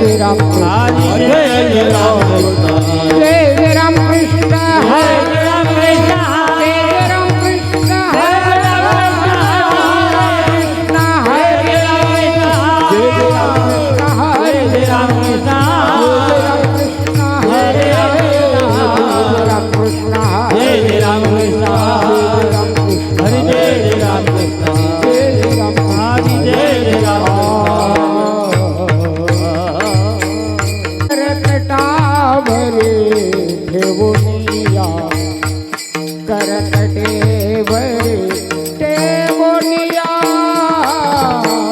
जय राम जय राम जय राम कृष्ण हरे राम कृष्ण जय राम कृष्ण हरे कृष्ण हरे जय राम कृष्ण हरे राम कृष्ण कृष्ण हरे राम कृष्ण जय राम कृष्ण हरे जय राम कृष्ण जय राम हरि जय राम करकटावरे ठेवोनिया करकटेवरे ठेवोनिया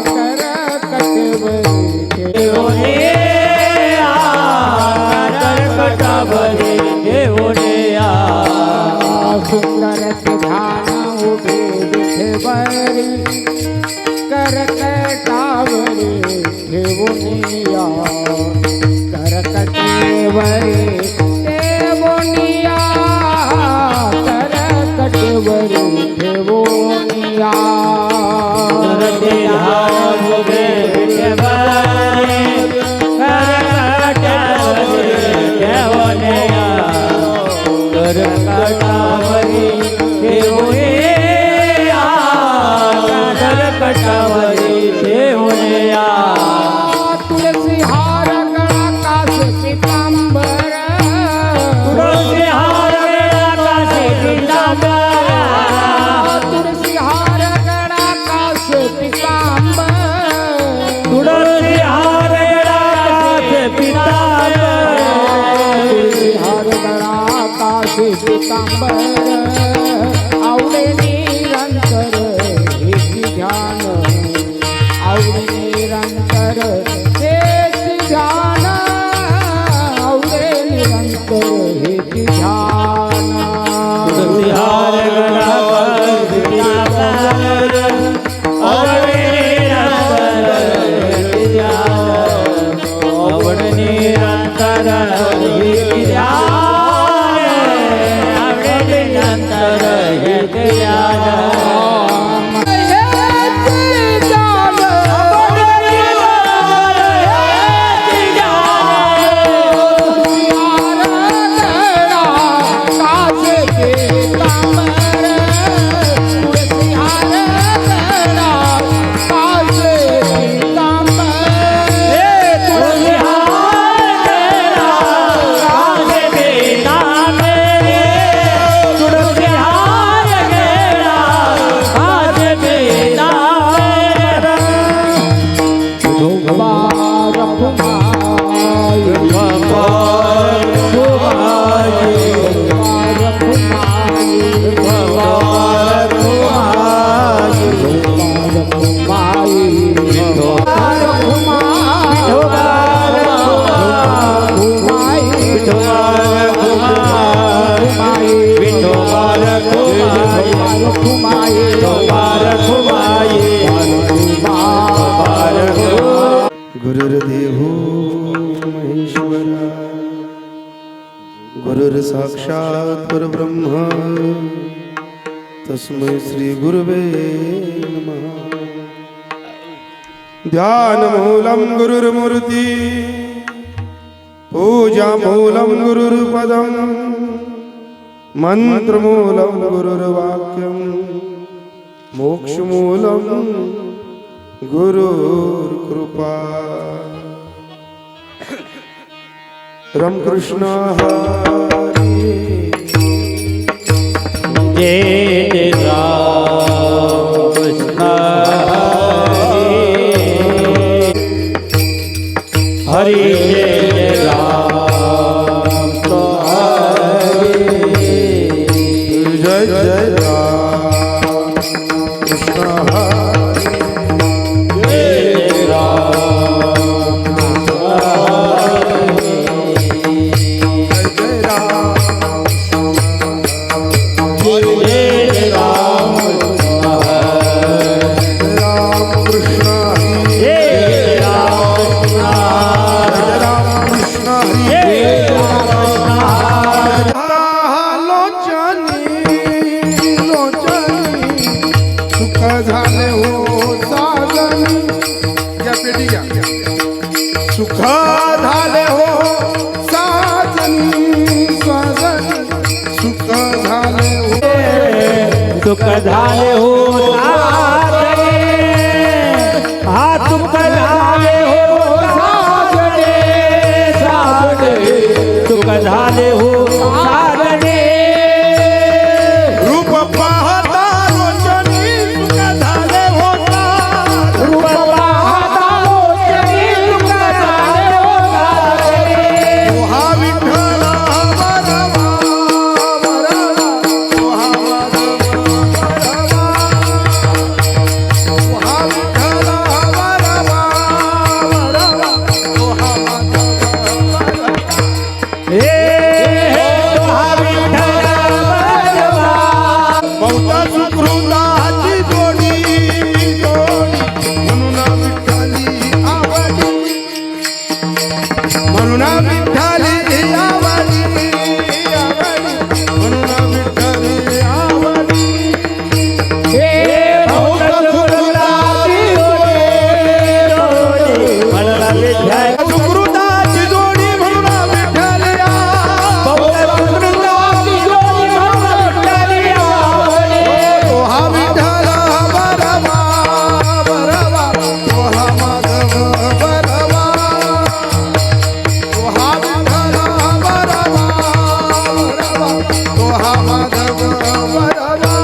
करकटेवरे सुंदर ध्यान उभे विठेवरी करकटावरे ठेवोनिया करकटेवरे ठेवोनिया करकटेवरे ठेवोनिया तुलसी हार गळा कास पीतांबर तुलसी हार गळा कास पीतांबर तुलसी हार गळा कास पीतांबर आवडे निरंतर हेच ध्यान आवडे निरंतर हेच ध्यान आवडे निरंतर हेच ध्यान गुरुर्देवो महेश्वरा गुरुर्साक्षात् परब्रह्म तस्मै श्री गुरुवे नमः ध्यानमूलं गुरुर्मूर्ति पूजामूलं गुरुर्पदं मन्त्रमूलं गुरुर्वाक्यं मोक्षमूलं गुरुर्कृपा रामकृष्ण हरी जय राम कृष्ण हरि जय राम तो जय जय राम कृष्ण हरी जय राम जय राम झाले हो साजन या पेटी घ्या सुखा झाले हो साजणे हा सुख झाले हो साजणे साजणे सुख झाले हो साजणे रूप पाहता रोशनी सुख झाले होता रूप पाहता रोशनी सुख झाले हो साजणे हा विठ्ठल वरवा वरवा हा विठ्ठल वरवा वरवा हे हा विठ्ठल वरवा बहुता सुकृताची जोडी म्हणून विठ्ठली आवडी म्हणून विठ्ठली आवडी म्हणून विठ्ठली आवडी हे भक्त सुकृताची जोडी म्हणून विठ्ठल सुकृताची जोडी म्हणून विठ्ठली भक्त सुकृताची जोडी म्हणून विठ्ठली आवडी हा विठ्ठल वरवा वरवा हा माधव वरवा हा विठ्ठल वरवा वरवा हा माधव वरवा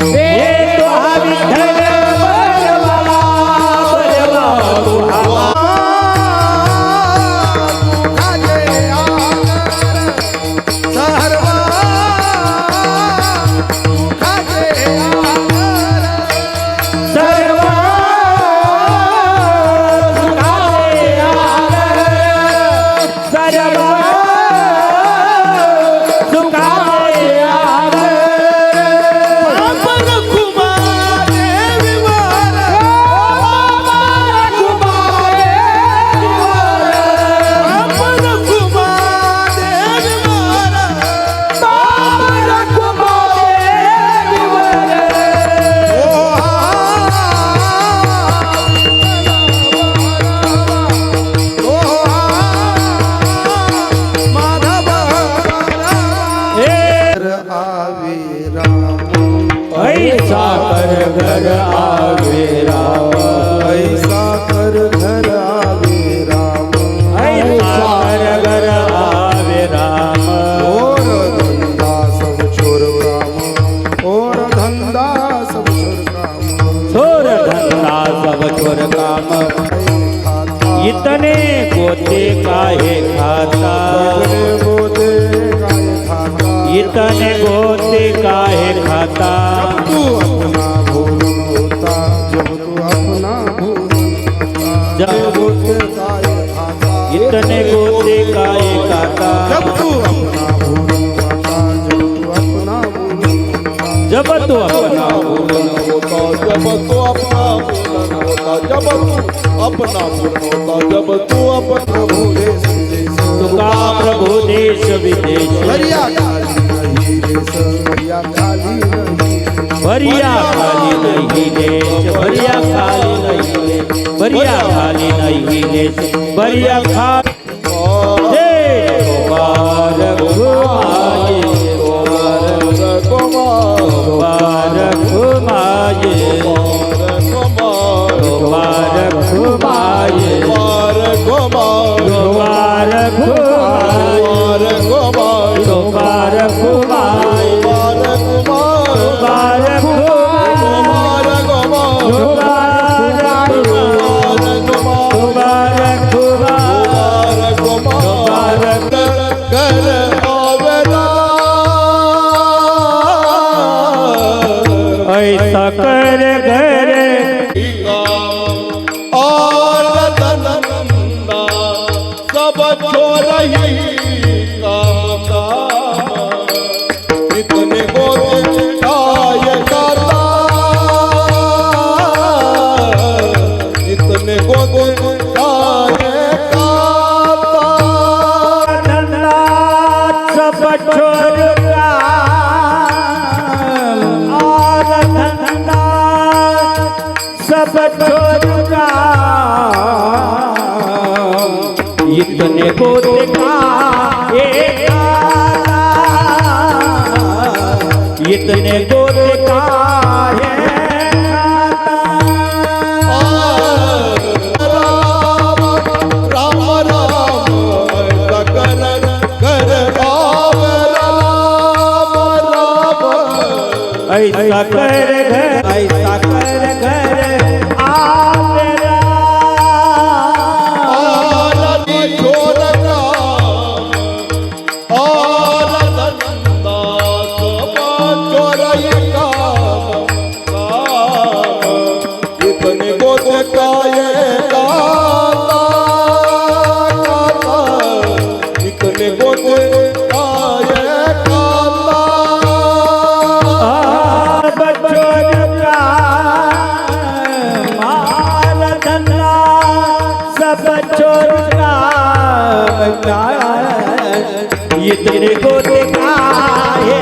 हे तो हा विठ्ठल वरवा वरवा तो हा दुःखाचे आगर सर्व दुःखाचे आगर सर्व सुखाचे आगर सर्व सुखाचे आगर आपण कुमारे विवार आपण कुमारे विवार ओ माधव आवे राम ऐसा कर घर आवे राम ऐसा कर घर आवे राम ऐसा कर घर आवे राम और धंधा सब छोड़ राम और धंधा सब छोड़ काम छोर धंदा सब छोर काम इतने गोते काहे खाता बोले गाय खाता इतने गोते काहे खाता तू अपना भोजन होता जब तू अपना भोजन होता जब बोते गाय खाता इतने गोते काहे खाता जब तू अपना भोजन खाता जब तू अपना भोजन खाता जब तू अपना जब तू अपना पूर्ण होता जब तू अपना प्रभु देश विदेश तुका प्रभु देश विदेश भरिया खाली नहीं देश भरिया खाली नहीं भरिया खाली नहीं देश भरिया खाली नहीं देश भरिया खाली नहीं देश भरिया खाली मुबारक घुमाए मुबारक घुमाए मुबारक घुमाए मुबारक घुमाए मुबारक घुमाए मुबारक मुबारक मुबारक कर आवेला ऐसा कर घर और धंधा सब छोड़ही काम इतने गोते काय करता इतने गोते काय करता धंधा सब छोड़ और धंधा सब छोड़ इतने गोते का इतने गोते का ऐसा कर घर, ऐसा कर घर आवेला। आरती छोर काम, और धंधा सब चोरई काम, इतने गोते काये गाता, इतने गोते काये गाता। बचोर का माल धंधा सब चोर का बचा। ये तेरे को देखा है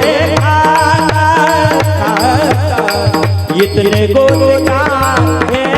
ये तेरे को देखा है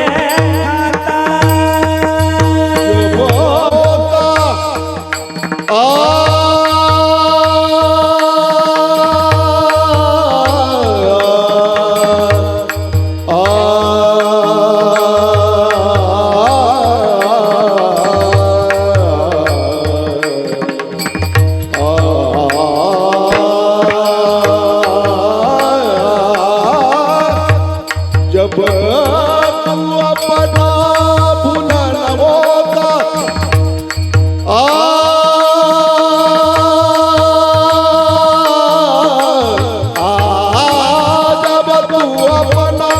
जब तू अपना भूलन होता, जब तू अपना,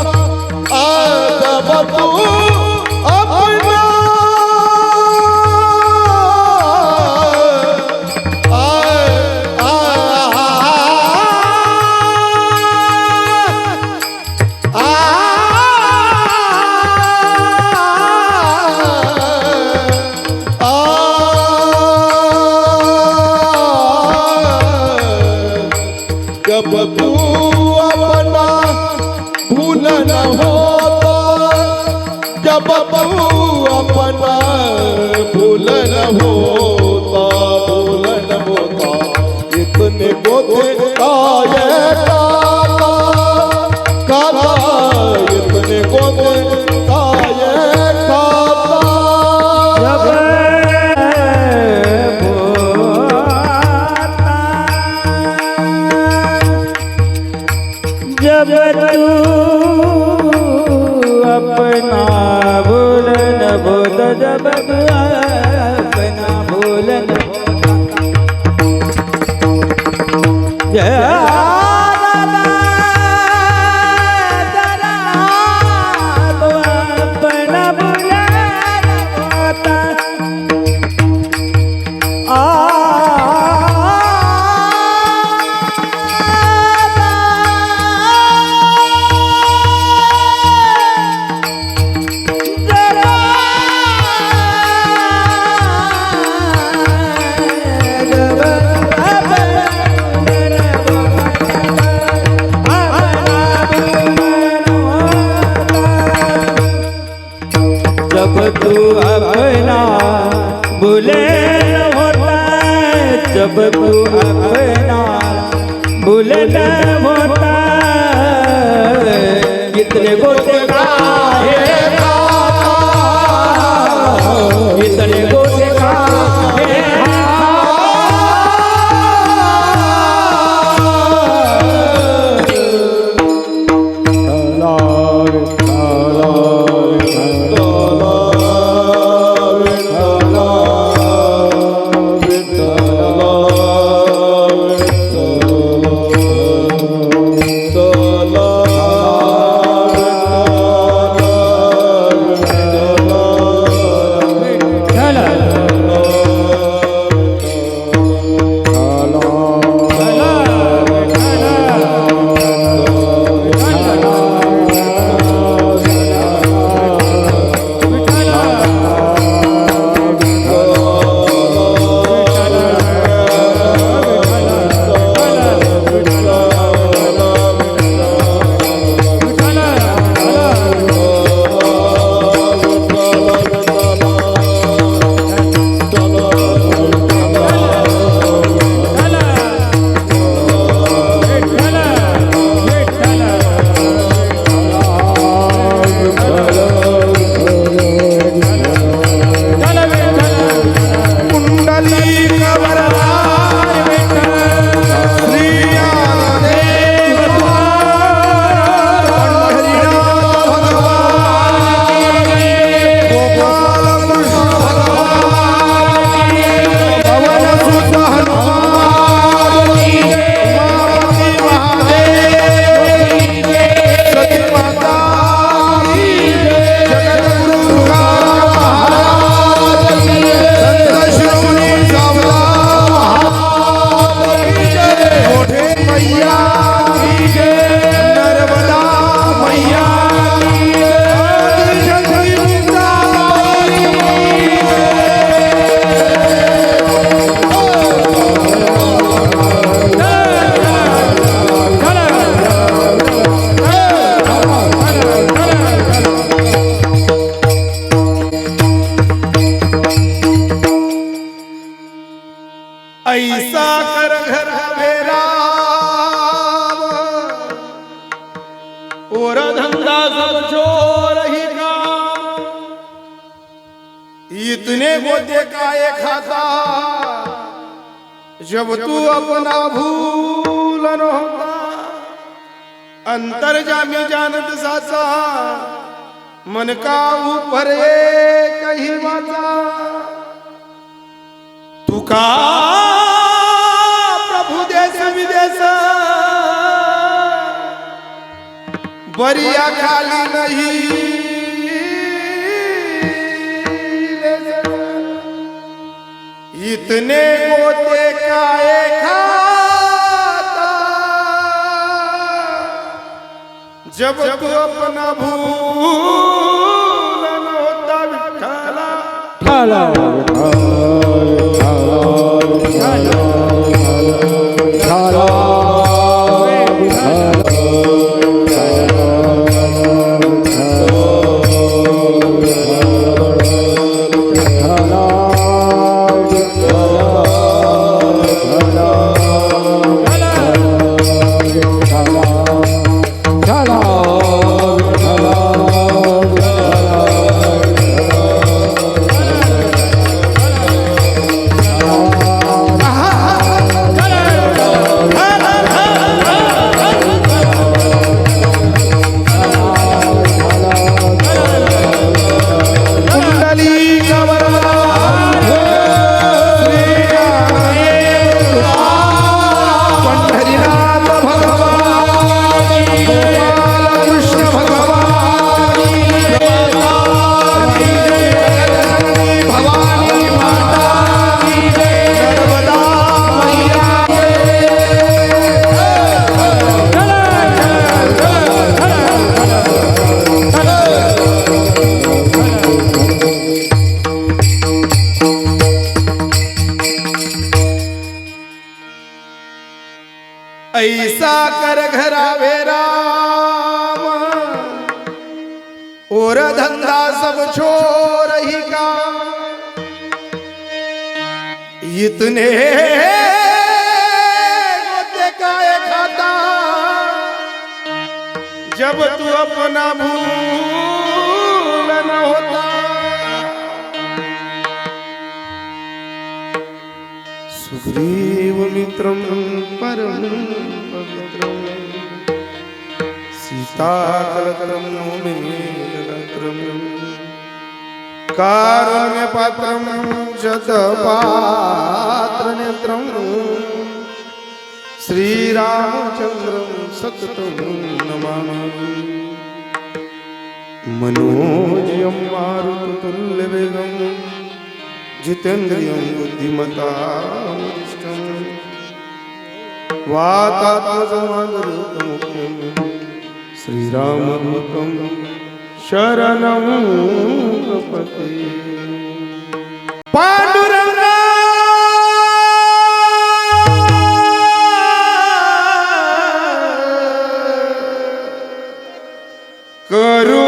जब तू अपना, जब तू अपना भूल न होता, जब तू अपना भूल न होता, भूल न होता, इतने को काये काता, काता, इतने को काये काता। जब तू अपना भूल न होता, जब तू अपना भूल न होता, अपना भूल न होता। जब तू अपना भूले न होता, जब तू अपना भूले न होता, कितने को देखा है कितने को देखा है। विठ्ठला ऐसा कर घर मेरा और धंधा सब छोड़ ही का। इतने गोते का एक खाता जब तू अपना भूलन होता। अंतर्जामी जानत साचा मन का ऊपर एक ही वाचा। तू का प्रभु देश विदेश बरिया खाली नहीं। इतने गोते का एक खाता जब तू अपना भूल न होता। विठ्ठला ठाला ऐसा कर घरावे राम और धंधा सब छोड़ ही का। इतने गोते का एक खाता जब तू अपना भूल न होता। सुग्रीव मित्रम परम पवित्रम सीता कलकलम मेलकत्रम कारुण्य पात्रम जत पात्र नेत्रम श्री रामचंद्रम सततम नमामि। मनोजयं मारुततुल्य वेगं जितेन्द्रियं बुद्धिमतां वरिष्ठं वातात्मजमानरुतमुख्यं श्रीरामदूतं शरणं प्रपद्ये। पांडुरंगा करू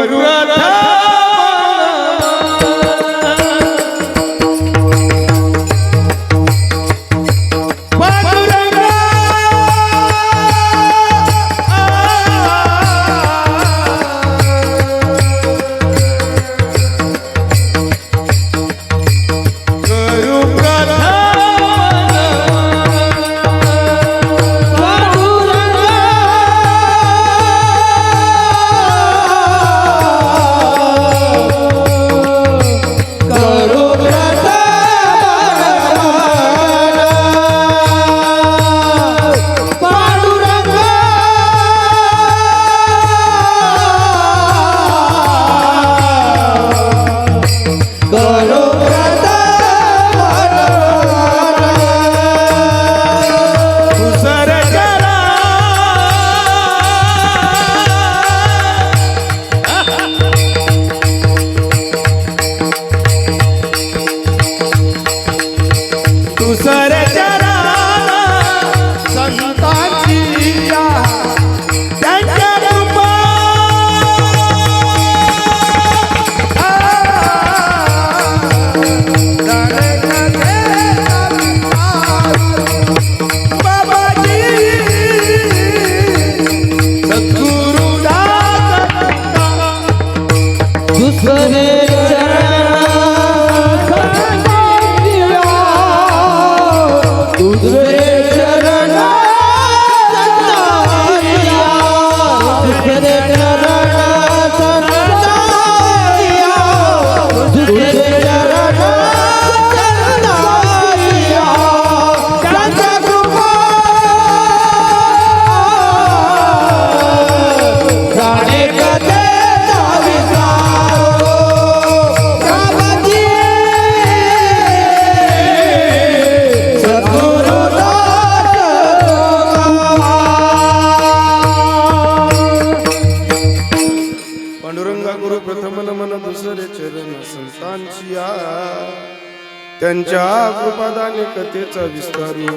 त्यांच्या कृपादाने कथेचा विस्तारू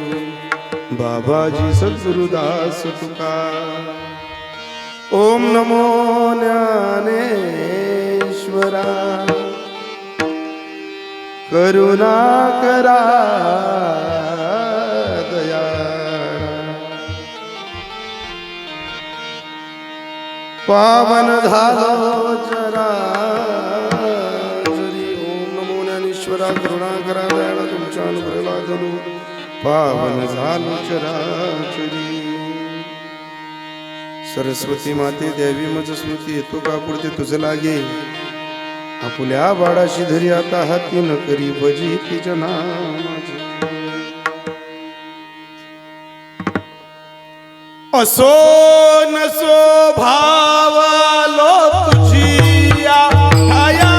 बाबाजी सद्गुरुदास तुका. ओम नमो ज्ञानेश्वरा करुणा करा दया. पावन झालो चराचरी. ओम नमो ज्ञानेश्वरा करुणा करा दयाळा तुमच्या अनुग्रहाला धरू पावन झालो चराचरी. सरस्वती माते द्यावी मज स्मृती येतो का पुढते तुझ लागे. आपुल्या बाळाशी धरी आता हाती न करी भजी तिच्या नामाची. असो नसो भावालो तुझी ठाया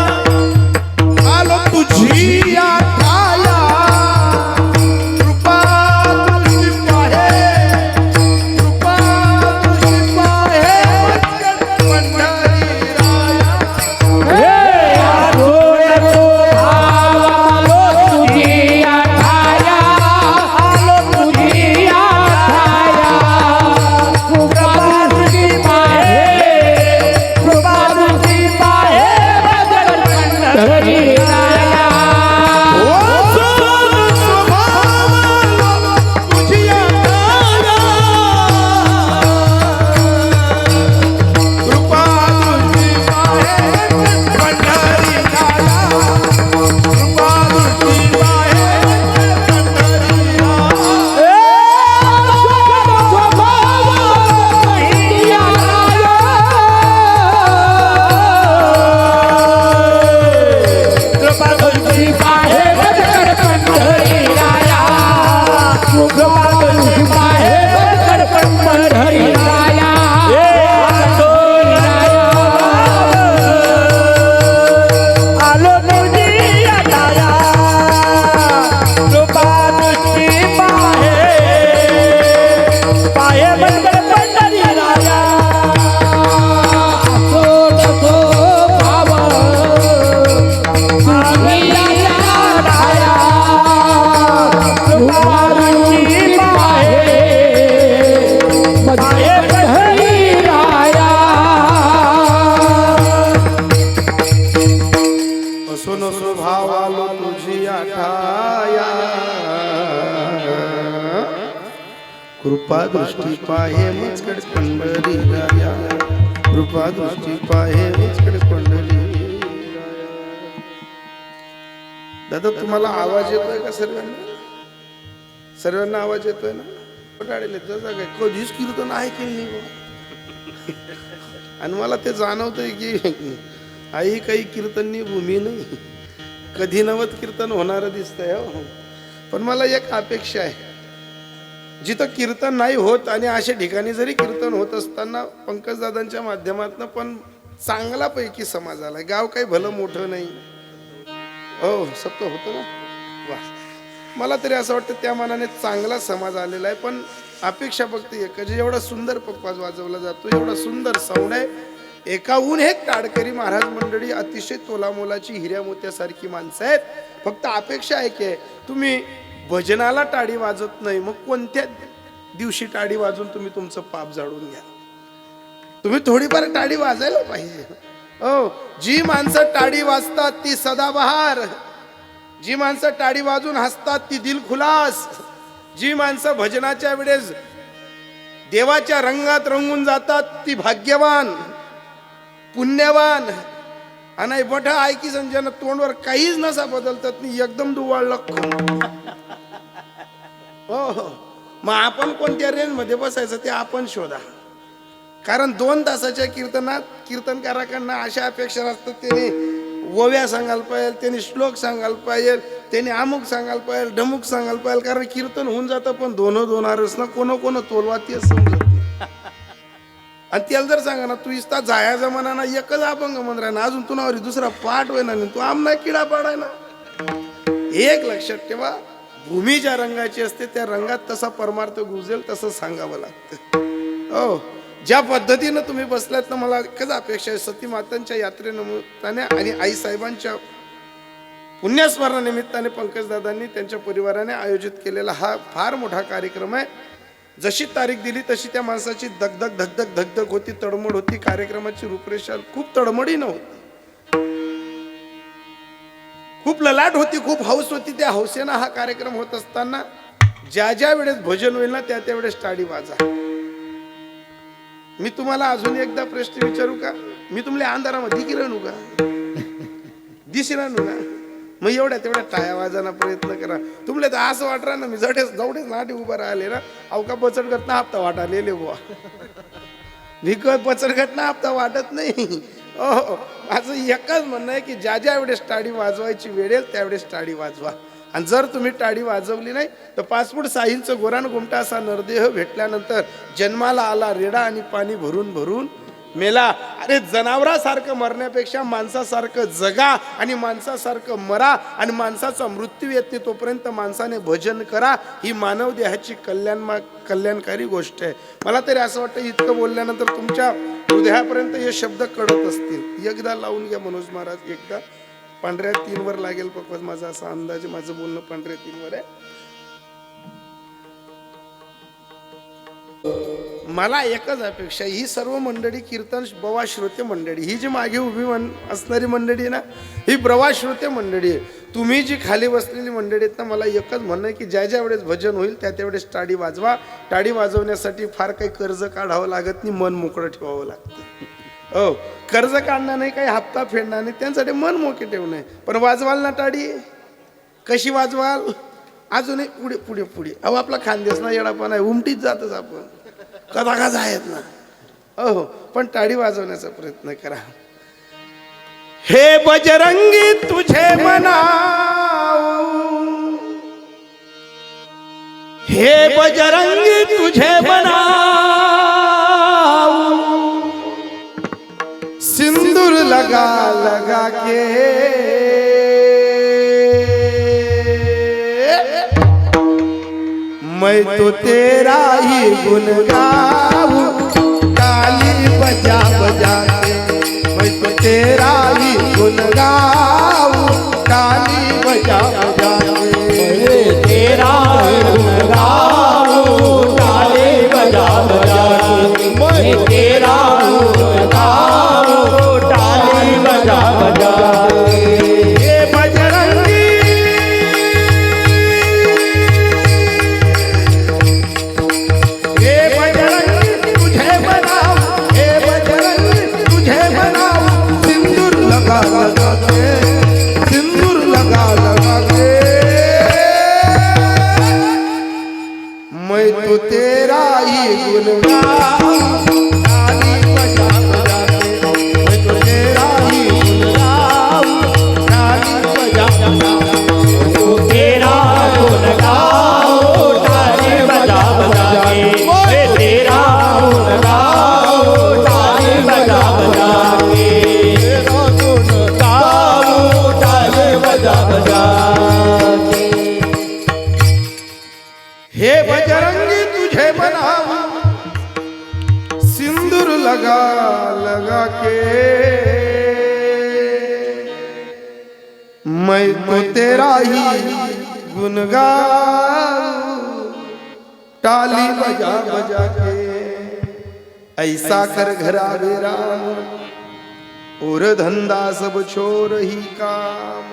आलो तुझी ठाया. कृपा तुझी पाहे कृपा तुझी पाहे पंढरी राया. कृपा दृष्टी पाहे मजकड पंढरी राया. कृपा दृष्टी पाहे मजकड पंढरी राया. दादा तुम्हाला आवाज येतोय का सर्वांना? सर्वांना आवाज येतोय ना? पटाळले जसा काय कधीच कीर्तन आहे की नाही. आणि मला ते जाणवतंय की आई काही कीर्तननी भूमी नाही. कधी नवत कीर्तन होणार दिसतंय हो. पण मला एक अपेक्षा आहे, जिथं कीर्तन नाही होत आणि अशा ठिकाणी जरी कीर्तन होत असताना पंकजदादांच्या माध्यमातून पण चांगला पैकी समाज आलाय. गाव काही भलं मोठं नाही हो, सप्त होतं ना. वा, मला तरी असं वाटतं त्या मानाने चांगला समाज आलेला आहे. पण अपेक्षा फक्त एकच, एवढा सुंदर पप्पाज वाजवला जातो, एवढा सुंदर साऊंड आहे. एकाहून एक टाडकरी महाराज मंडळी अतिशय तोलामोलाची हिऱ्या मोत्यासारखी माणसं आहेत. फक्त अपेक्षा आहे की तुम्ही भजनाला टाळी वाजत नाही, मग कोणत्या दिवशी टाळी वाजून तुम्ही तुमचं पाप जाळून घ्या. तुम्ही थोडीफार टाळी वाजायला पाहिजे हो. जी माणसं टाळी वाजतात ती सदाबहार, जी माणसं टाळी वाजून हसतात ती दिलखुलास, जी माणसं भजनाच्या वेळेस देवाच्या रंगात रंगून जातात ती भाग्यवान पुण्यवान. आणि बठा ऐकी संजय तोंडवर काहीच नसा बदलतात नाही, एकदम दुवाळला हो. मग आपण कोणत्या रेंज मध्ये बसायचं ते आपण शोधा. कारण 2 तासाच्या कीर्तनात कीर्तनकारांना अशा अपेक्षा असतात, त्याने ओव्या सांगायला पाहिजे, त्याने श्लोक सांगायला पाहिजे, त्याने अमुक सांगायला पाहिजे, ढमुक सांगायला पाहिजे. कारण कीर्तन होऊन जातं पण दोन आरस ना कोण तोलवा ते समजत. आणि त्याला जर सांगा ना तू इस्ता जाया जमाना ना एकच अभंग म्हणून राहा ना, अजून तुनावरी दुसरा पाठ होईना नाही, तू आमना किडा पाडाय ना. एक लक्षात ठेवा, भूमी ज्या रंगाची असते त्या रंगात तसा परमार्थ गुजरेल तसं सांगावं लागतं हो. ज्या पद्धतीनं तुम्ही बसलात ना, मला एकच अपेक्षा आहे, सती मातांच्या यात्रेनिमित्ताने आणि आई साहेबांच्या पुण्यस्मरणानिमित्ताने पंकजदादांनी त्यांच्या परिवाराने आयोजित केलेला हा फार मोठा कार्यक्रम आहे. जशी तारीख दिली तशी त्या माणसाची दगदग धगधग धगधग होती, तडमड होती. कार्यक्रमाची रूपरेषा खूप तडमडी नव्हती, खूप ललाट होती, खूप हौस होती. त्या हौसेनं हा कार्यक्रम होत असताना ज्या ज्या वेळेस भजन होईल ना त्या त्या वेळेस टाळी वाजा. मी तुम्हाला अजून एकदा प्रश्न विचारू का? मी तुमल्या अंधारामध्ये किरणू का? दिसणार ना? मग एवढ्या तेवढ्या टाळ्या वाजायला प्रयत्न करा. तुमले तर असं वाटणार ना मी जवळच नाटी उभा राहिले ना, अवका बचतगट ना हप्ता वाटाले बुवा. विकत बचतगट ना हप्ता वाटत नाही. हो, माझं एकच म्हणणं आहे की ज्या ज्या वेळेस टाळी वाजवायची वेळ येईल त्यावेळेस टाळी वाजवा. आणि जर तुम्ही टाळी वाजवली नाही तर 5 फूट साहिलचं गोरान गोमटा असा नरदेह भेटल्यानंतर जन्माला आला रेडा आणि पाणी भरून भरून मेला. अरे जनावरासारखं मरण्यापेक्षा माणसासारखं जगा आणि माणसासारखं मरा आणि माणसाचा मृत्यू येत नाही तोपर्यंत माणसाने भजन करा. ही मानव देहाची कल्याणकारी गोष्ट आहे. मला तरी असं वाटतं इतकं बोलल्यानंतर तुमच्या हृदयापर्यंत हे शब्द कळत असतील. एकदा लावून घ्या मनोज महाराज, एकदा पांढऱ्या 3 वर लागेल पक्वत. माझा असा अंदाज, माझं बोलणं पांढऱ्या 3 वर आहे. मला एकच अपेक्षा, ही सर्व मंडळी कीर्तन ब्रवा श्रोते मंडळी, ही जी मागे उभी असणारी मंडळी आहे ना, ही ब्रवा श्रोते मंडळी आहे. तुम्ही जी खाली बसलेली मंडळी आहेत ना, मला एकच म्हणणं आहे की ज्या ज्या वेळेस भजन होईल त्या त्यावेळेस टाळी वाजवा. टाळी वाजवण्यासाठी फार काही कर्ज काढावं लागत नाही, मन मोकळं ठेवावं लागतं. हो, कर्ज काढणार नाही, काही हप्ता फेडणार नाही, त्यांसाठी मन मोके ठेवणं आहे. पण वाजवाल ना टाळी? कशी वाजवाल? अजूनही पुढे पुढे पुढे. अहो आपला खानदेश ना येडापण आहे, उमटीत जातच आपण, कदाकाच आहेत ना. हो, पण टाळी वाजवण्याचा प्रयत्न करा. हे बजरंगी तुझे मनाऊ, हे बजरंगी तुझे मनाऊ, सिंदूर लगा लगा के मैं तो तेरा ही गुन गाऊं, ताली बजा बजा के मैं तो तेरा ही गुन गाऊं, ताली बजा बजा के तेरा गुण गाऊं, ताली बजा बजा के मैं तेरा गुण गाऊं, ताली बजा बजा के. ये बजरंगी तुझे बनाऊं, हे बजरंगी तुझे बनाऊं, सिंदूर लगा लगा के, सिंदूर लगा लगा के मैं तो तेरा ही गुन गाऊं, ताली बजा बजा के मैं तो तेरा ही गुन गाऊं, ताली बजा बजा के. तेरा गुण गाऊं, ताली बजा बजा के मैं तेरा गुण गाऊं, ताली बजा बजा के. तेरा गुण गाऊं, ताली बजा बजा के. हे बजरंगी तुझे बनाऊं, सिंदूर लगा लगा के मैं तो तेरा ही गुन गाऊं, ताली बजा बजा के. ऐसा कर घरा बेरा और धंदा सब छोर ही काम.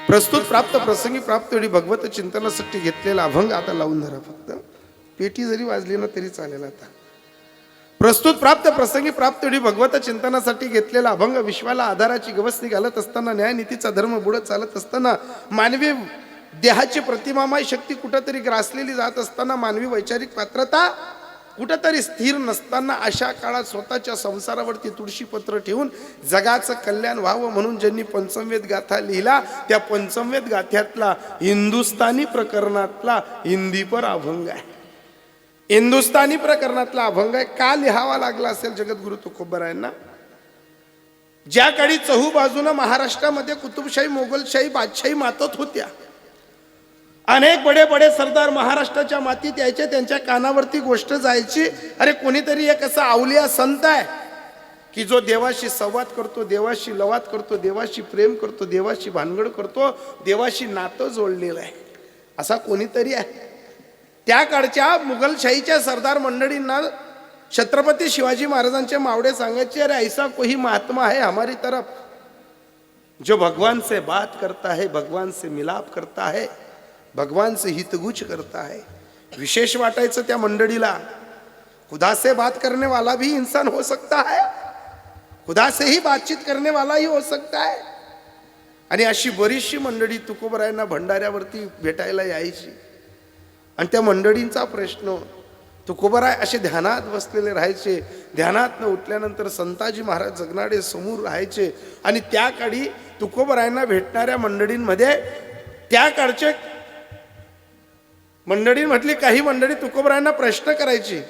प्रस्तुत प्राप्त प्रसंगी प्राप्त वेळी भगवत चिंतनासाठी घेतलेला अभंग आता लावून धरा. फक्त पेटी जरी वाजली ना तरी चालेल. आता प्रस्तुत प्राप्त प्रसंगी प्राप्त वेळी भगवत चिंतनासाठी घेतलेला अभंग विश्वाला आधाराची गवसणी घालत असताना, न्यायनीतीचा धर्म बुडत चालत असताना, मानवी देहाची प्रतिमामय शक्ती कुठंतरी ग्रासलेली जात असताना, मानवी वैचारिक पात्रता कुठंतरी स्थिर नसताना, अशा काळात स्वतःच्या संसारावरती तुळशीपत्र ठेवून जगाचं कल्याण व्हावं म्हणून ज्यांनी पंचमवेद गाथा लिहिला, त्या पंचमवेद गाथ्यातला हिंदुस्थानी प्रकरणातला हिंदीपर अभंग आहे. हिंदुस्थानी प्रकरणातला अभंग आहे. का लिहावा लागला असेल जगद्गुरु तुकोबरायांना? ज्या काळी चहू बाजूनं महाराष्ट्रामध्ये कुतुबशाही मोगलशाही बादशाही मातत होत्या, अनेक बडे बडे सरदार महाराष्ट्राच्या मातीत यायचे, त्यांच्या कानावरती गोष्ट जायची, अरे कोणीतरी एक असा अवलिया संत आहे की जो देवाशी संवाद करतो, देवाशी लवाद करतो, देवाशी प्रेम करतो, देवाशी भानगड करतो, देवाशी नातं जोडलेलं आहे, असा कोणीतरी आहे. त्या काळच्या मुघलशाहीच्या सरदार मंडळींना छत्रपती शिवाजी महाराजांचे मावडे सांगायचे, अरे ऐसा कोई महात्मा है हमारी तरफ जो भगवान से बात करता है, भगवान से मिलाप करता है, भगवान से हितगुज करता है. विशेष वाटायचं त्या मंडळीला. खुदा से बात करने वाला भी इंसान हो सकता है, खुदा से ही बातचीत करने वाला ही हो सकता है. आणि अशी बरीचशी मंडळी तुकोबरायांना भंडाऱ्यावरती भेटायला यायची. आणि त्या मंडळींचा प्रश्न, तुकोबराय असे ध्यानात बसलेले राहायचे. ध्यानात न उठल्यानंतर संताजी महाराज जगनाडे समोर राहायचे. आणि त्या काळी तुकोबरायांना भेटणाऱ्या मंडळींमध्ये त्या काळचे मंडळींमधली काही मंडळी तुकोबरायांना प्रश्न करायची.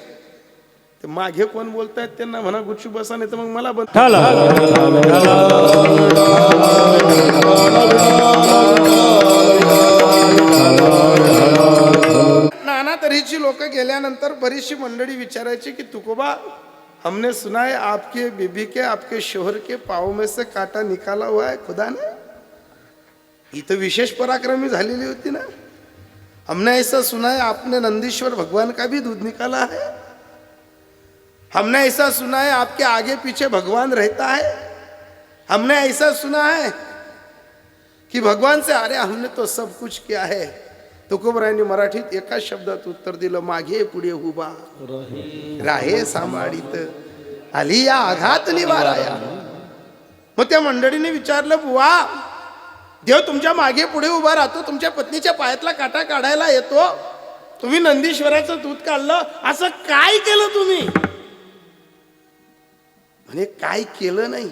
ते मागे कोण बोलतायत त्यांना म्हणा गुच्छु बसा, नाही तर मग मला बंद. नाना तऱ्हेची लोक गेल्यानंतर बरीचशी मंडळी विचारायची की तुकोबा, हमने सुना है आपके बीबी के, आपके शोहर के पाँव में से कांटा निकाला हुआ है खुदा ने. ही तर विशेष पराक्रमी झालेली होती ना. हमने ऐसा सुना है आपने नंदीश्वर भगवान का भी दूध निकाला है. हमने ऐसा सुना है आपके आगे पीछे भगवान रहता है. हमने ऐसा सुना है कि भगवान से, अरे हमने तो सब कुछ किया है. तुकोबरायांनी मराठीत एका शब्दात उत्तर दिलं, मागे पुढे उभा राहे सांभाळीत आली या आघात निवाराया. मग त्या मंडळीने विचारलं, बुवा देव तुमच्या मागे पुढे उभा राहतो, तुमच्या पत्नीच्या पायातला काटा काढायला येतो, तुम्ही नंदीश्वराचं दूध काढलं, असं काय केलं तुम्ही? म्हणे काय केलं नाही,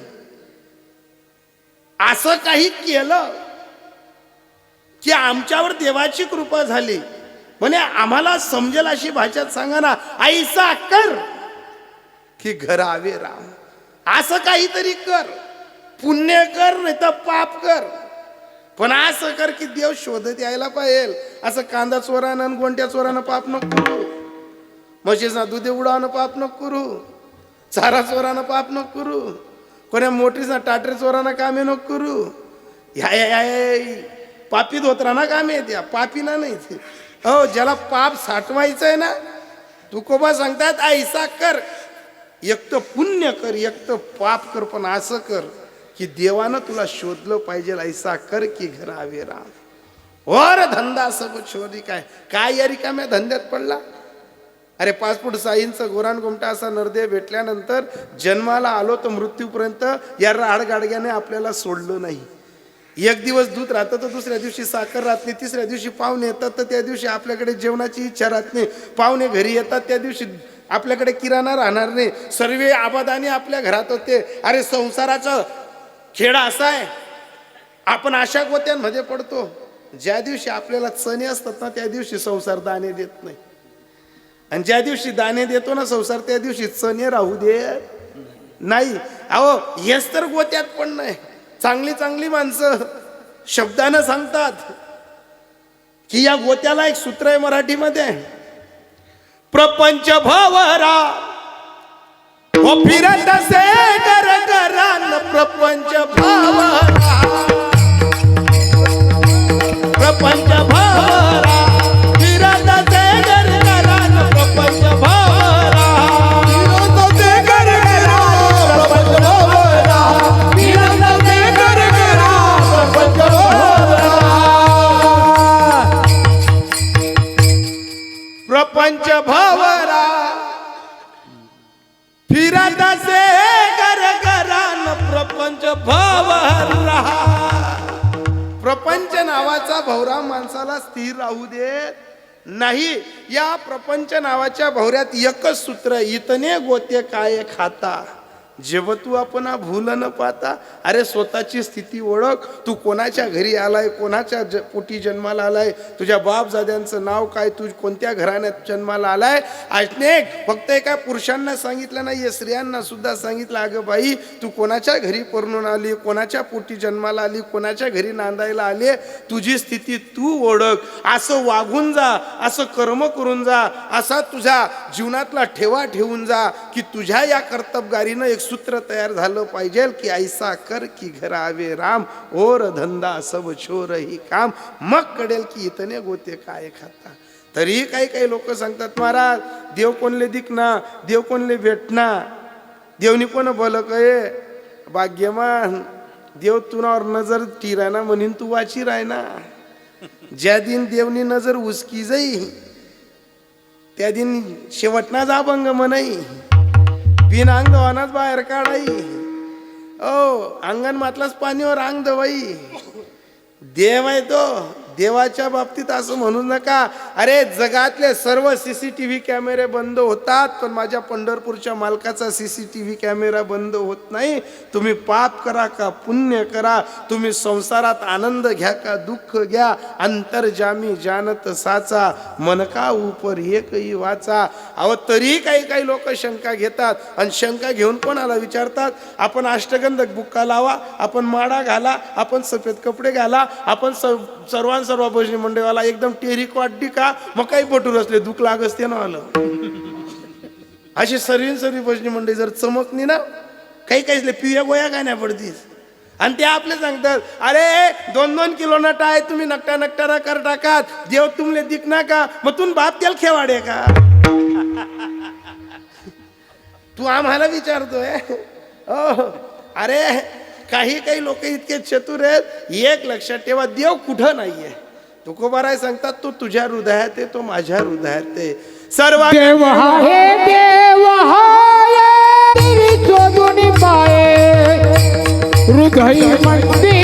असं काही केलं की आमच्यावर देवाची कृपा झाली. म्हणे आम्हाला समजेल अशी भाषेत सांगा ना, ऐसा कर की घर आवे राम. असं काहीतरी कर, पुण्य कर नाही तर पाप कर, पण असं कर की देव शोधत यायला पाहिजे. असं कांदा चोरानं आणि गोंट्या चोरानं पाप नको करू, म्हशीचा दूध उडावणं पाप नको करू, चारा चोरानं पाप नको करू, कोण्या मोठीचा टाटरे चोरानं कामे नको करू. या पापी धोत्राना कामे द्या, पापीला नाही. हो, ज्याला पाप साठवायचं आहे ना, तुकोबा सांगतात ऐसा कर, एक तर पुण्य कर, एक तर पाप कर, पण असं कर की देवानं तुला शोधलं पाहिजे. ऐसा कर की घर आवे राम. और धंदा सब छोरी. काय या रिकाम्या धंद्यात पडला? अरे 5 फूट 6 इंच गोरान गोमटा असा नरदेव भेटल्यानंतर जन्माला आलो तर मृत्यूपर्यंत या राडगाडग्याने आपल्याला सोडलं नाही. एक दिवस दूध राहतं तर दुसऱ्या दिवशी साखर राहत नाही, तिसऱ्या दिवशी पाहुणे येतात तर त्या दिवशी आपल्याकडे जेवणाची इच्छा राहत नाही, पाहुणे घरी येतात त्या दिवशी आपल्याकडे किराणा राहणार नाही. सर्व आबादाने आपल्या घरात होते. अरे संसाराचा खेळ असा आहे, आपण अशा गोत्यांमध्ये पडतो, ज्या दिवशी आपल्याला चणे असतात ना त्या दिवशी संसार दाणे देत नाही, आणि ज्या दिवशी दाणे देतो ना संसार त्या दिवशी चणे राहू दे नाही. अहो हेच तर गोत्यात पण नाही. चांगली चांगली माणसं शब्दानं सांगतात की या गोत्याला एक सूत्र आहे मराठीमध्ये, प्रपंच भवरा हो फिरत से कर करान. प्रपंच भवरा, प्रपंच भवरा फिरत से कर करान. प्रपंच भवरा फिरत से कर करान. प्रपंच भवरा फिरत से कर करान. प्रपंच भवरा, प्रपंच भवरा फिरत से कर करान. प्रपंच भवरा. प्रपंच नावाचा भवरा माणसाला स्थिर राहू देत नाही. या प्रपंच नावाच्या भवऱ्यात एकच सूत्र, इतने गोते काय खाता जेव्हा तू आपण भूल न पाहता. अरे स्वतःची स्थिती ओळख. तू कोणाच्या घरी आलाय, कोणाच्या पोटी जन्माला आलाय, तुझ्या बापजाद्यांचं नाव काय, तू कोणत्या घराण्यात जन्माला आलाय. अनेक फक्त एका पुरुषांना सांगितलं नाहीये, स्त्रियांना सुद्धा सांगितलं, अगं बाई तू कोणाच्या घरी परणून आली, कोणाच्या पोटी जन्माला आली, कोणाच्या घरी नांदायला आली, तुझी स्थिती तू ओळख. असं वागून जा, असं कर्म करून जा, असा तुझ्या जीवनातला ठेवा ठेवून जा की तुझ्या या कर्तबगारीनं एक सूत्र तयार झालं पाहिजे की ऐसा कर की घर आवे राम और धंदा सब छोर ही काम. मग कळेल की इतने गोते काय खाता. तरी काही लोक सांगतात महाराज देव कोणले दिखना, देव कोणले भेटना, देवनी कोण बोल कये भाग्यमान, देव तुनावर नजर टिरायना म्हणून तू वाची रायना. ज्या दिन देवनी नजर उसकी जाई त्या दिन शेवटना जा भंग म्हणाई, बिन अंग दवानाच बाहेर काढाई. ओ अंगण मातलाच पाणीवर अंग दवाई. देव आहे तो. देवाच्या बाबतीत असं म्हणू नका अरे जगातले सर्व CCTV कॅमेरे बंद होतात पण माझ्या पंढरपूरच्या मालकाचा CCTV कॅमेरा बंद होत नाही. तुम्ही पाप करा का पुण्य करा, तुम्ही संसारात आनंद घ्या का दुःख घ्या, अंतर्जामी जानत साचा, मन का उपर एकही वाचा. अहो तरी काही लोक शंका घेतात आणि शंका घेऊन कोणाला विचारतात. आपण अष्टगंधक बुक्का लावा, आपण माडा घाला, आपण सफेद कपडे घाला, आपण सर्व भजनी मंडळवाला एकदम टेरिक वाटली का मग काही पटूर असले दुःख लाग असते ना आलं. अशी सर्वी भजनी मंडळी जर चमकनी ना काही पिव्या गोया काय नाही पडतीस. आणि ते आपले सांगतात अरे 2-2 किलो नटा आहे तुम्ही नकटा कर टाकात, देव तुमले दिखना का, मग तुम बाप त्याला खेवाडे का. तू आम्हाला विचारतोय. अरे काही लोक इतके चतुर आहेत. एक लक्षात ठेवा देव कुठं नाहीये. तुकोबाराय सांगतात तो तुझ्या हृदयात आहे, तो माझ्या हृदयात आहे. सर्व देव आहे देव आहे तेरी शोधून पाये हृदय मंदिर